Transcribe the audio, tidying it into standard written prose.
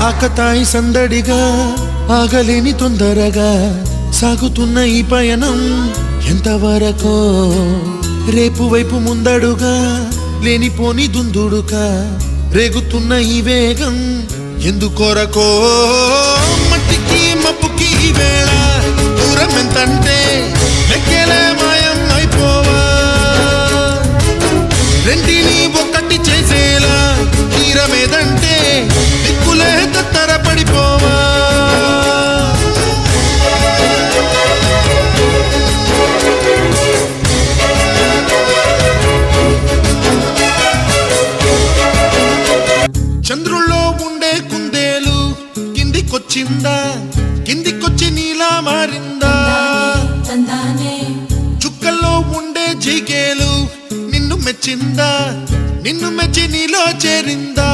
ఆకతాయి సందడిగా ఆగలేని తొందరగా సాగుతున్న ఈ పయనం ఎంతవరకో రేపు వైపు ముందడుగా లేనిపోని దుందుడుగా రేగుతున్న ఈ వేగం ఎందుకొరకో మట్టికి మప్పుకి వేళ దూరం ఎంతంటే లెక్కలే మాయం అయిపోవా రెంటిని ఒక్కటి చేసేలా తీరమేదంటే దిక్కులే తత్తర పడిపోవా చంద్రుల్లో ఉండే కుందేలు కిందికొచ్చిందా కిందికొచ్చి నీలా మారిందా చుక్కల్లో ఉండే జిగేలు నిన్ను మెచ్చిందా నిన్ను మెచ్చి నీలో చేరిందా